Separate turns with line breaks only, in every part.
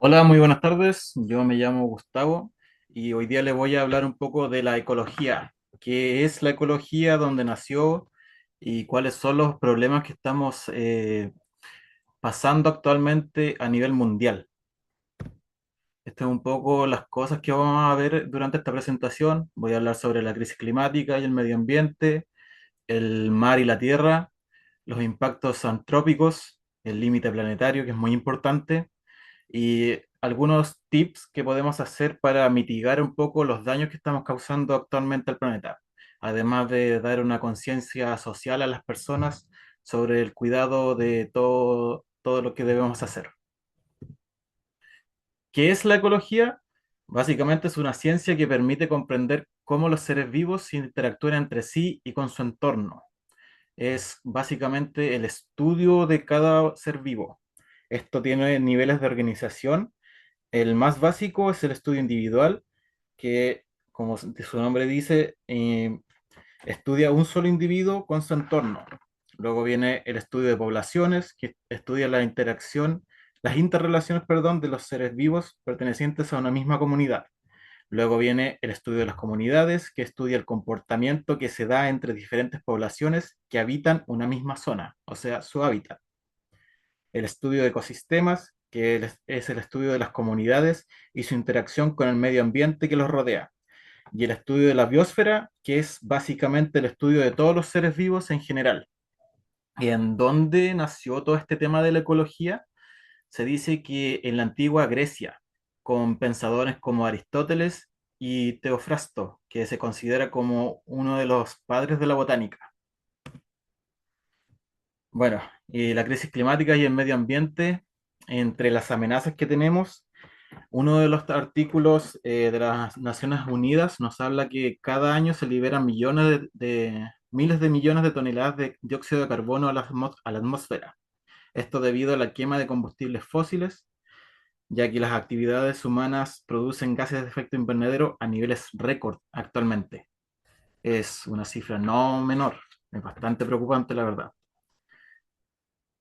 Hola, muy buenas tardes. Yo me llamo Gustavo y hoy día le voy a hablar un poco de la ecología. ¿Qué es la ecología? ¿Dónde nació? ¿Y cuáles son los problemas que estamos pasando actualmente a nivel mundial? Estas son un poco las cosas que vamos a ver durante esta presentación. Voy a hablar sobre la crisis climática y el medio ambiente, el mar y la tierra, los impactos antrópicos, el límite planetario, que es muy importante y algunos tips que podemos hacer para mitigar un poco los daños que estamos causando actualmente al planeta, además de dar una conciencia social a las personas sobre el cuidado de todo lo que debemos hacer. ¿Qué es la ecología? Básicamente es una ciencia que permite comprender cómo los seres vivos interactúan entre sí y con su entorno. Es básicamente el estudio de cada ser vivo. Esto tiene niveles de organización. El más básico es el estudio individual, que, como su nombre dice, estudia un solo individuo con su entorno. Luego viene el estudio de poblaciones, que estudia la interacción, las interrelaciones, perdón, de los seres vivos pertenecientes a una misma comunidad. Luego viene el estudio de las comunidades, que estudia el comportamiento que se da entre diferentes poblaciones que habitan una misma zona, o sea, su hábitat. El estudio de ecosistemas, que es el estudio de las comunidades y su interacción con el medio ambiente que los rodea. Y el estudio de la biosfera, que es básicamente el estudio de todos los seres vivos en general. ¿Y en dónde nació todo este tema de la ecología? Se dice que en la antigua Grecia, con pensadores como Aristóteles y Teofrasto, que se considera como uno de los padres de la botánica. Bueno, y la crisis climática y el medio ambiente, entre las amenazas que tenemos, uno de los artículos de las Naciones Unidas nos habla que cada año se liberan miles de millones de toneladas de dióxido de carbono a a la atmósfera. Esto debido a la quema de combustibles fósiles, ya que las actividades humanas producen gases de efecto invernadero a niveles récord actualmente. Es una cifra no menor, es bastante preocupante la verdad.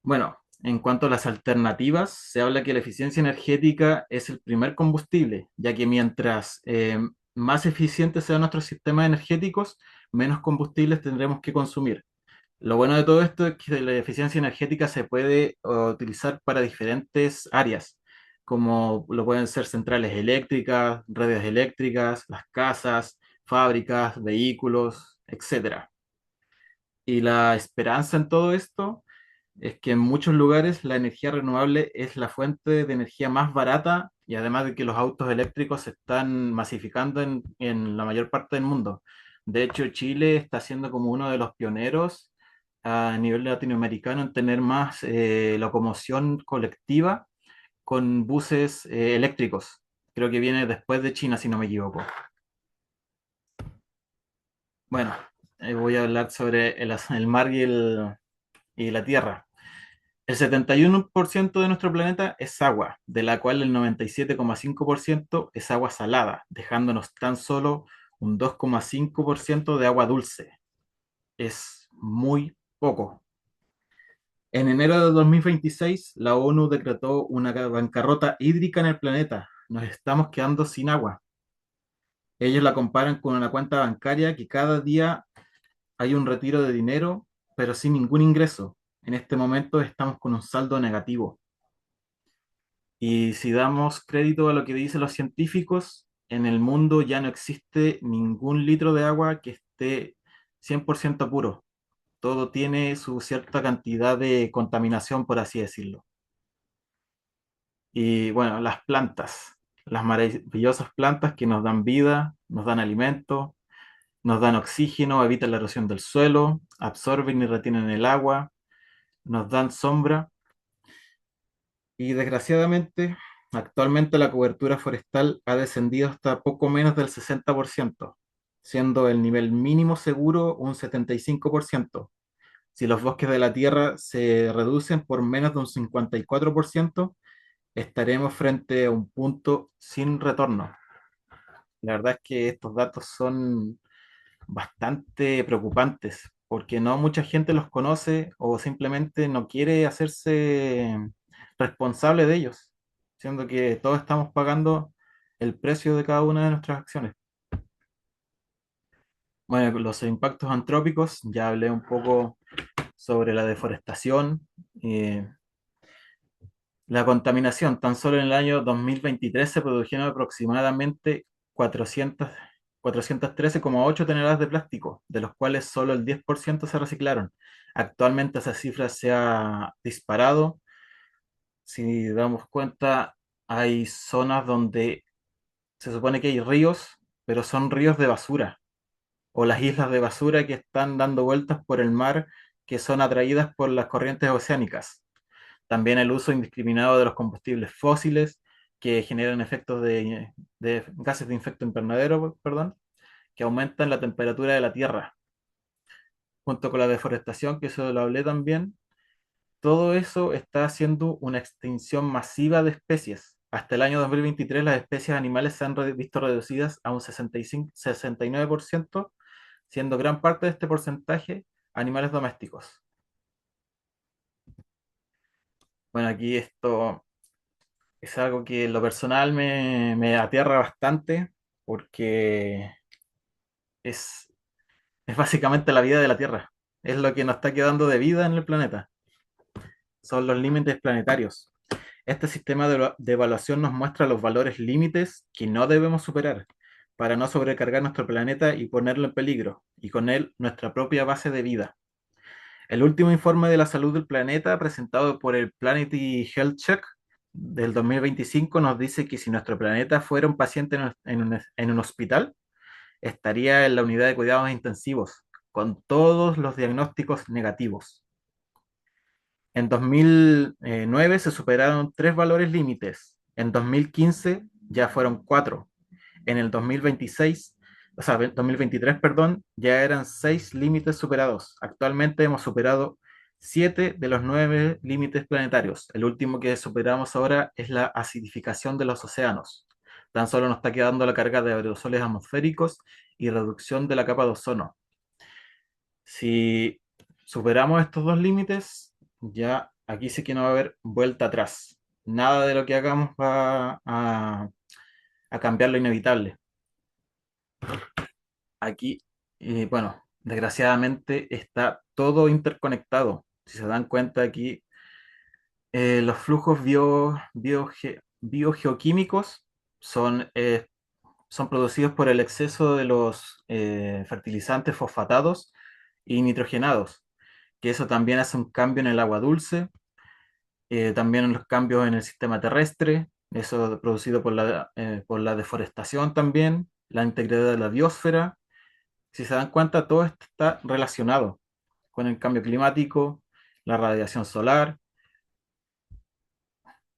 Bueno, en cuanto a las alternativas, se habla que la eficiencia energética es el primer combustible, ya que mientras más eficientes sean nuestros sistemas energéticos, menos combustibles tendremos que consumir. Lo bueno de todo esto es que la eficiencia energética se puede utilizar para diferentes áreas, como lo pueden ser centrales eléctricas, redes eléctricas, las casas, fábricas, vehículos, etcétera. Y la esperanza en todo esto es que en muchos lugares la energía renovable es la fuente de energía más barata y además de que los autos eléctricos se están masificando en la mayor parte del mundo. De hecho, Chile está siendo como uno de los pioneros a nivel latinoamericano en tener más locomoción colectiva con buses eléctricos. Creo que viene después de China, si no me equivoco. Bueno, voy a hablar sobre el mar y la tierra. El 71% de nuestro planeta es agua, de la cual el 97,5% es agua salada, dejándonos tan solo un 2,5% de agua dulce. Es muy poco. En enero de 2026, la ONU decretó una bancarrota hídrica en el planeta. Nos estamos quedando sin agua. Ellos la comparan con una cuenta bancaria que cada día hay un retiro de dinero, pero sin ningún ingreso. En este momento estamos con un saldo negativo. Y si damos crédito a lo que dicen los científicos, en el mundo ya no existe ningún litro de agua que esté 100% puro. Todo tiene su cierta cantidad de contaminación, por así decirlo. Y bueno, las plantas, las maravillosas plantas que nos dan vida, nos dan alimento, nos dan oxígeno, evitan la erosión del suelo, absorben y retienen el agua, nos dan sombra. Y desgraciadamente, actualmente la cobertura forestal ha descendido hasta poco menos del 60%, siendo el nivel mínimo seguro un 75%. Si los bosques de la Tierra se reducen por menos de un 54%, estaremos frente a un punto sin retorno. La verdad es que estos datos son bastante preocupantes, porque no mucha gente los conoce o simplemente no quiere hacerse responsable de ellos. siendo que todos estamos pagando el precio de cada una de nuestras acciones. Bueno, los impactos antrópicos, ya hablé un poco sobre la deforestación, eh, la contaminación. Tan solo en el año 2023 se produjeron aproximadamente 400 413,8 toneladas de plástico, de los cuales solo el 10% se reciclaron. Actualmente esa cifra se ha disparado. Si damos cuenta, hay zonas donde se supone que hay ríos, pero son ríos de basura, o las islas de basura que están dando vueltas por el mar, que son atraídas por las corrientes oceánicas. También el uso indiscriminado de los combustibles fósiles que generan efectos de gases de efecto invernadero, perdón, que aumentan la temperatura de la Tierra, junto con la deforestación, que eso lo hablé también. Todo eso está haciendo una extinción masiva de especies. Hasta el año 2023 las especies animales se han visto reducidas a un 69%, siendo gran parte de este porcentaje animales domésticos. Bueno, aquí esto es algo que en lo personal me aterra bastante porque es, es básicamente la vida de la Tierra. Es lo que nos está quedando de vida en el planeta. Son los límites planetarios. Este sistema de evaluación nos muestra los valores límites que no debemos superar para no sobrecargar nuestro planeta y ponerlo en peligro, y con él nuestra propia base de vida. El último informe de la salud del planeta presentado por el Planetary Health Check del 2025 nos dice que si nuestro planeta fuera un paciente en un hospital, estaría en la unidad de cuidados intensivos, con todos los diagnósticos negativos. En 2009 se superaron tres valores límites, en 2015 ya fueron cuatro, en el 2026, o sea, 2023, perdón, ya eran seis límites superados. Actualmente hemos superado siete de los nueve límites planetarios. El último que superamos ahora es la acidificación de los océanos. Tan solo nos está quedando la carga de aerosoles atmosféricos y reducción de la capa de ozono. Si superamos estos dos límites, ya aquí sí que no va a haber vuelta atrás. Nada de lo que hagamos va a cambiar lo inevitable. Aquí, bueno, desgraciadamente está todo interconectado. Si se dan cuenta aquí, los flujos biogeoquímicos son producidos por el exceso de los fertilizantes fosfatados y nitrogenados, que eso también hace un cambio en el agua dulce, también en los cambios en el sistema terrestre, eso producido por la deforestación también, la integridad de la biosfera. Si se dan cuenta, todo esto está relacionado con el cambio climático, la radiación solar.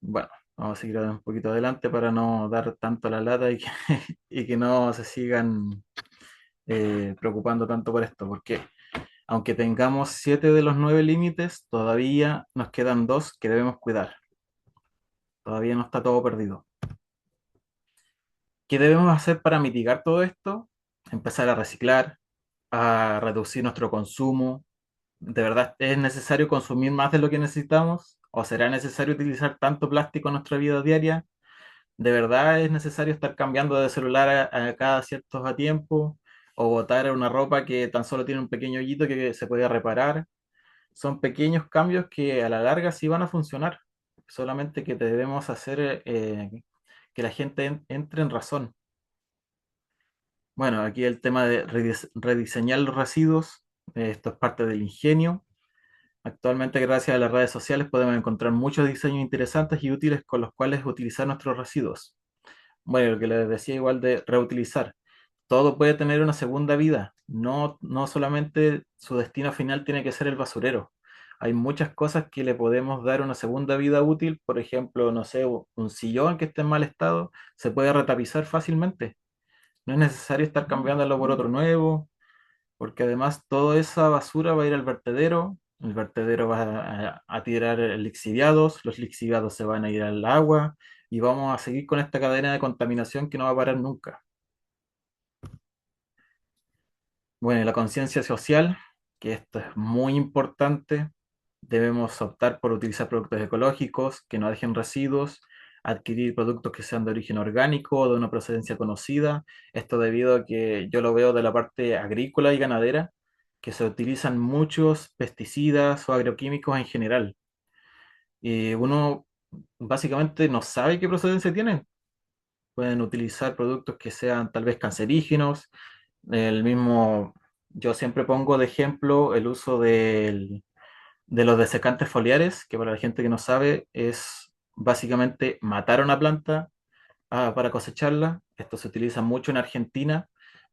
Bueno, vamos a seguir un poquito adelante para no dar tanto la lata y que no se sigan preocupando tanto por esto, porque aunque tengamos siete de los nueve límites, todavía nos quedan dos que debemos cuidar. Todavía no está todo perdido. ¿Qué debemos hacer para mitigar todo esto? Empezar a reciclar, a reducir nuestro consumo. ¿De verdad es necesario consumir más de lo que necesitamos? ¿O será necesario utilizar tanto plástico en nuestra vida diaria? ¿De verdad es necesario estar cambiando de celular a cada cierto tiempo? ¿O botar una ropa que tan solo tiene un pequeño hoyito que se puede reparar? Son pequeños cambios que a la larga sí van a funcionar. Solamente que debemos hacer que la gente entre en razón. Bueno, aquí el tema de rediseñar los residuos, esto es parte del ingenio. Actualmente, gracias a las redes sociales, podemos encontrar muchos diseños interesantes y útiles con los cuales utilizar nuestros residuos. Bueno, lo que les decía igual de reutilizar. Todo puede tener una segunda vida. No, no solamente su destino final tiene que ser el basurero. Hay muchas cosas que le podemos dar una segunda vida útil. Por ejemplo, no sé, un sillón que esté en mal estado se puede retapizar fácilmente. No es necesario estar cambiándolo por otro nuevo, porque además toda esa basura va a ir al vertedero, el vertedero va a tirar lixiviados, los lixiviados se van a ir al agua y vamos a seguir con esta cadena de contaminación que no va a parar nunca. Bueno, y la conciencia social, que esto es muy importante, debemos optar por utilizar productos ecológicos que no dejen residuos, adquirir productos que sean de origen orgánico o de una procedencia conocida. Esto debido a que yo lo veo de la parte agrícola y ganadera, que se utilizan muchos pesticidas o agroquímicos en general. Y uno básicamente no sabe qué procedencia tienen. Pueden utilizar productos que sean tal vez cancerígenos. El mismo, yo siempre pongo de ejemplo el uso de los desecantes foliares, que para la gente que no sabe es básicamente matar una planta para cosecharla. Esto se utiliza mucho en Argentina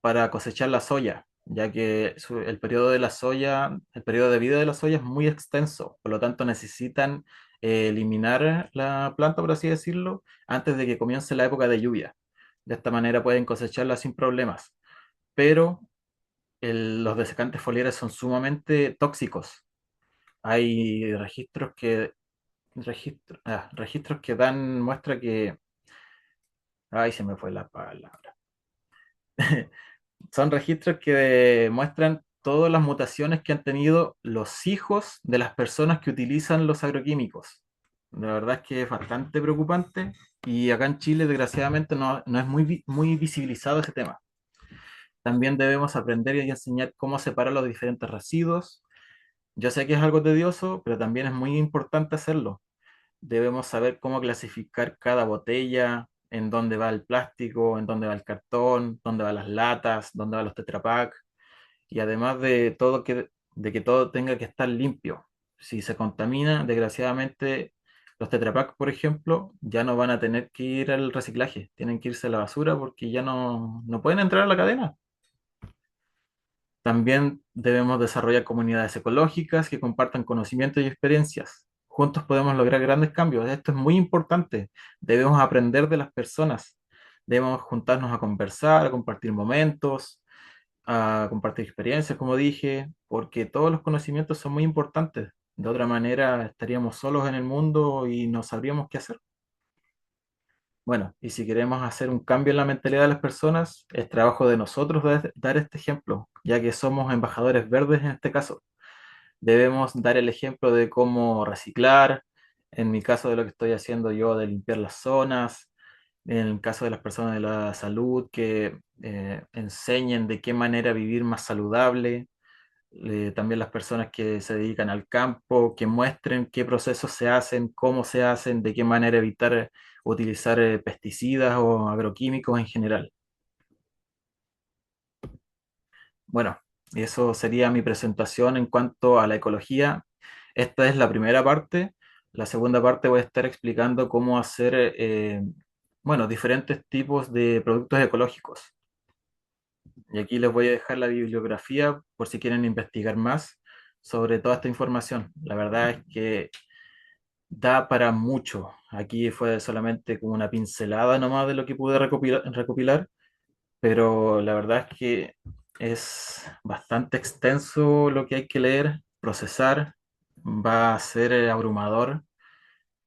para cosechar la soya, ya que el periodo de la soya, el periodo de vida de la soya es muy extenso, por lo tanto necesitan eliminar la planta, por así decirlo, antes de que comience la época de lluvia. De esta manera pueden cosecharla sin problemas, pero los desecantes foliares son sumamente tóxicos. Hay registros que dan muestra que, ay, se me fue la palabra. Son registros que muestran todas las mutaciones que han tenido los hijos de las personas que utilizan los agroquímicos. La verdad es que es bastante preocupante y acá en Chile, desgraciadamente, no es muy visibilizado ese tema. También debemos aprender y enseñar cómo separar los diferentes residuos. Yo sé que es algo tedioso, pero también es muy importante hacerlo. Debemos saber cómo clasificar cada botella, en dónde va el plástico, en dónde va el cartón, dónde van las latas, dónde van los Tetra Pak, y además de que todo tenga que estar limpio. Si se contamina, desgraciadamente, los Tetra Pak, por ejemplo, ya no van a tener que ir al reciclaje, tienen que irse a la basura porque ya no pueden entrar a la cadena. También debemos desarrollar comunidades ecológicas que compartan conocimientos y experiencias. Juntos podemos lograr grandes cambios. Esto es muy importante. Debemos aprender de las personas. Debemos juntarnos a conversar, a compartir momentos, a compartir experiencias, como dije, porque todos los conocimientos son muy importantes. De otra manera, estaríamos solos en el mundo y no sabríamos qué hacer. Bueno, y si queremos hacer un cambio en la mentalidad de las personas, es trabajo de nosotros dar este ejemplo, ya que somos embajadores verdes en este caso. Debemos dar el ejemplo de cómo reciclar, en mi caso de lo que estoy haciendo yo, de limpiar las zonas, en el caso de las personas de la salud, que enseñen de qué manera vivir más saludable, también las personas que se dedican al campo, que muestren qué procesos se hacen, cómo se hacen, de qué manera evitar utilizar pesticidas o agroquímicos en general. Bueno, eso sería mi presentación en cuanto a la ecología. Esta es la primera parte. La segunda parte voy a estar explicando cómo hacer, bueno, diferentes tipos de productos ecológicos. Y aquí les voy a dejar la bibliografía por si quieren investigar más sobre toda esta información. La verdad es que da para mucho. Aquí fue solamente como una pincelada nomás de lo que pude recopilar, pero la verdad es que es bastante extenso lo que hay que leer, procesar, va a ser abrumador,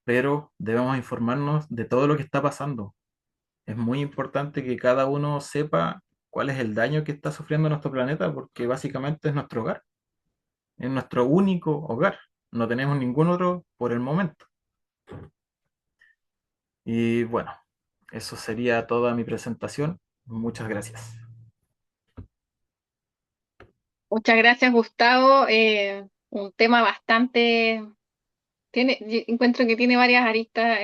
pero debemos informarnos de todo lo que está pasando. Es muy importante que cada uno sepa cuál es el daño que está sufriendo nuestro planeta, porque básicamente es nuestro hogar, es nuestro único hogar. No tenemos ningún otro por el momento. Y bueno, eso sería toda mi presentación. Muchas gracias.
Muchas gracias, Gustavo. Un tema bastante, yo encuentro que tiene varias aristas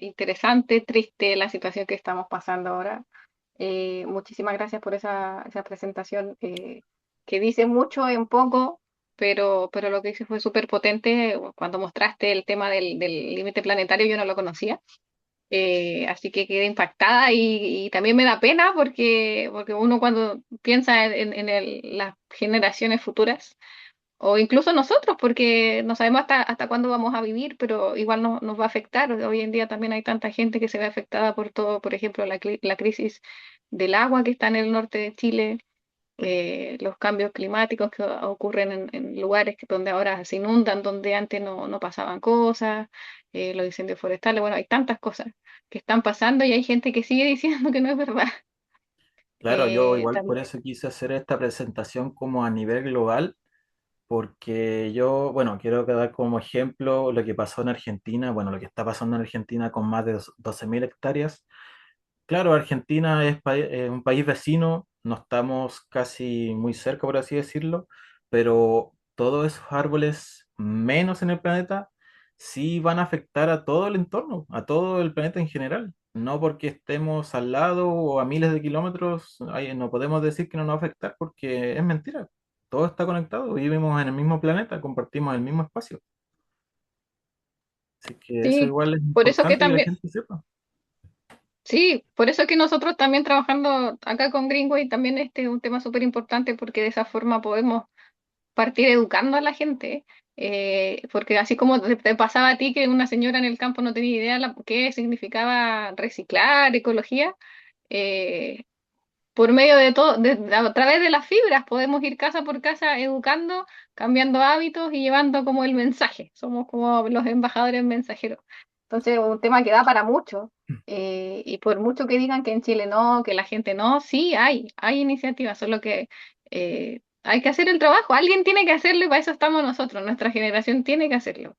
interesantes, triste la situación que estamos pasando ahora. Muchísimas gracias por esa presentación que dice mucho en poco, pero lo que hice fue súper potente. Cuando mostraste el tema del límite planetario, yo no lo conocía. Así que quedé impactada y también me da pena porque uno cuando piensa en las generaciones futuras, o incluso nosotros, porque no sabemos hasta cuándo vamos a vivir, pero igual nos va a afectar. Hoy en día también hay tanta gente que se ve afectada por todo, por ejemplo, la crisis del agua que está en el norte de Chile, los cambios climáticos que ocurren en lugares donde ahora se inundan, donde antes no pasaban cosas, los incendios forestales, bueno, hay tantas cosas que están pasando y hay gente que sigue diciendo que no es verdad.
Claro, yo igual por
También,
eso quise hacer esta presentación como a nivel global, porque yo, bueno, quiero dar como ejemplo lo que pasó en Argentina, bueno, lo que está pasando en Argentina con más de 12.000 hectáreas. Claro, Argentina es un país vecino, no estamos casi muy cerca, por así decirlo, pero todos esos árboles, menos en el planeta, sí van a afectar a todo el entorno, a todo el planeta en general. No porque estemos al lado o a miles de kilómetros, no podemos decir que no nos va a afectar porque es mentira. Todo está conectado, vivimos en el mismo planeta, compartimos el mismo espacio. Así que eso
Sí,
igual es
por eso que
importante que la
también,
gente sepa.
sí, por eso que nosotros también trabajando acá con Greenway también este es un tema súper importante porque de esa forma podemos partir educando a la gente, porque así como te pasaba a ti que una señora en el campo no tenía idea qué significaba reciclar, ecología, eh, por medio de todo, a través de las fibras, podemos ir casa por casa educando, cambiando hábitos y llevando como el mensaje. Somos como los embajadores mensajeros. Entonces, un tema que da para mucho. Y por mucho que digan que en Chile no, que la gente no, sí hay iniciativas, solo que hay que hacer el trabajo. Alguien tiene que hacerlo y para eso estamos nosotros. Nuestra generación tiene que hacerlo.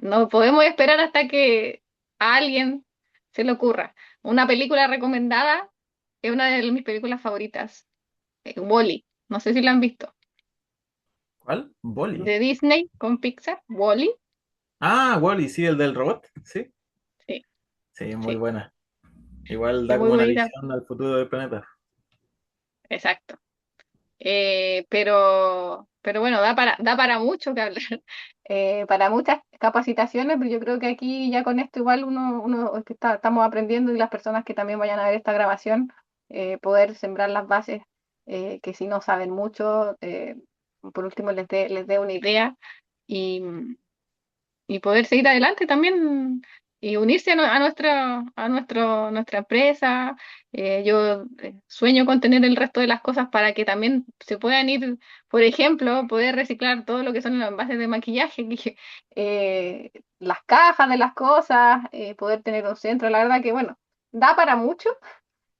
No podemos esperar hasta que a alguien se le ocurra. Una película recomendada es una de mis películas favoritas, Wall-E. No sé si la han visto.
¿Cuál? Boli.
De Disney con Pixar, Wall-E.
Ah, Wally, sí, el del robot. Sí,
Sí,
sí, muy
sí,
buena. Igual
sí,
da
muy
como una
bonita.
visión al futuro del planeta.
Exacto. Pero bueno, da para mucho que hablar, para muchas capacitaciones, pero yo creo que aquí ya con esto igual uno es que estamos aprendiendo y las personas que también vayan a ver esta grabación, poder sembrar las bases, que si no saben mucho, por último les dé una idea y, y poder seguir adelante también y unirse nuestra empresa. Yo sueño con tener el resto de las cosas para que también se puedan ir, por ejemplo, poder reciclar todo lo que son los envases de maquillaje, las cajas de las cosas, poder tener un centro. La verdad que, bueno, da para mucho,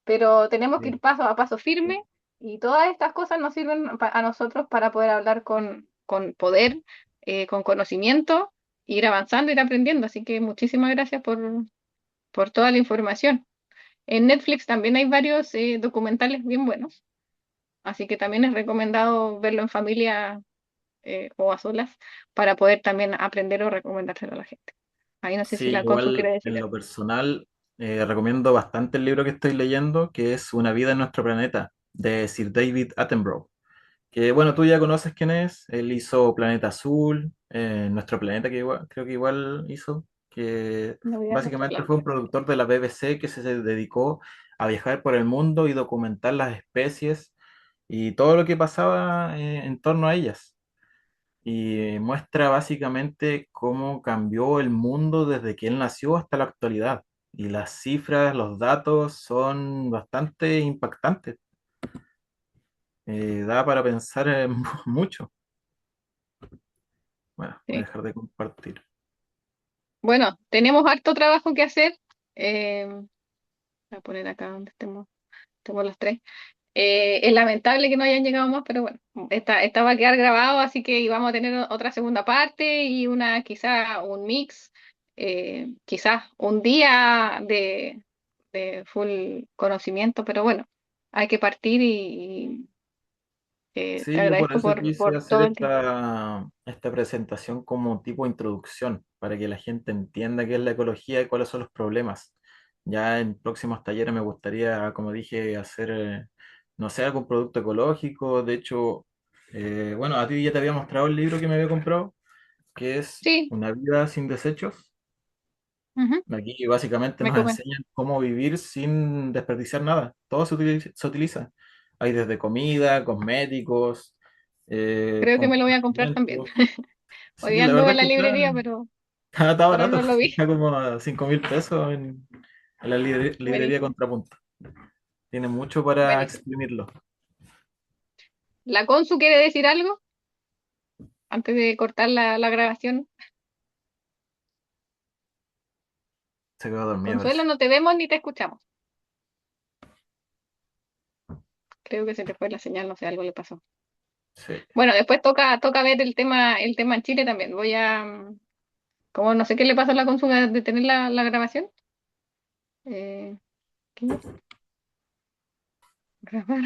pero tenemos que ir
Sí.
paso a paso firme y todas estas cosas nos sirven a nosotros para poder hablar con poder, con conocimiento, ir avanzando, ir aprendiendo. Así que muchísimas gracias por toda la información. En Netflix también hay varios documentales bien buenos, así que también es recomendado verlo en familia o a solas para poder también aprender o recomendárselo a la gente. Ahí no sé
Sí,
si la Consu quiere
igual
decir
en lo
algo.
personal recomiendo bastante el libro que estoy leyendo, que es Una vida en nuestro planeta, de Sir David Attenborough. Que bueno, tú ya conoces quién es. Él hizo Planeta Azul, Nuestro Planeta, que creo que igual hizo, que
No voy a nuestro
básicamente
plan.
fue un productor de la BBC que se dedicó a viajar por el mundo y documentar las especies y todo lo que pasaba en torno a ellas. Y muestra básicamente cómo cambió el mundo desde que él nació hasta la actualidad. Y las cifras, los datos son bastante impactantes. Da para pensar mucho. Bueno, voy a
Sí.
dejar de compartir.
Bueno, tenemos harto trabajo que hacer. Voy a poner acá donde estemos los tres. Es lamentable que no hayan llegado más, pero bueno, esta va a quedar grabado, así que vamos a tener otra segunda parte y quizá un mix, quizás un día de full conocimiento, pero bueno, hay que partir y, te
Sí, yo por
agradezco
eso quise
por
hacer
todo el tiempo.
esta presentación como tipo introducción, para que la gente entienda qué es la ecología y cuáles son los problemas. Ya en próximos talleres me gustaría, como dije, hacer, no sé, algún producto ecológico. De hecho, bueno, a ti ya te había mostrado el libro que me había comprado, que es
Sí,
Una vida sin desechos.
ujú,
Aquí básicamente
me
nos
comen.
enseñan cómo vivir sin desperdiciar nada. Todo se utiliza. Hay desde comida, cosméticos,
Creo que me lo voy a comprar también.
compartimentos.
Hoy
Sí,
día
la
ando
verdad
en
es
la
que
librería,
está
pero
barato.
no lo vi.
Está como a 5.000 pesos en la librería
Buenísimo,
Contrapunto. Tiene mucho para
buenísimo.
exprimirlo.
¿La Consu quiere decir algo antes de cortar la grabación?
Se quedó dormido, parece.
Consuelo, no te vemos ni te escuchamos. Creo que se te fue la señal, no sé, algo le pasó.
Sí.
Bueno, después toca ver el tema en Chile también. Voy a, como no sé qué le pasa a la consulta de tener la grabación. Eh, ¿Qué? Grabar.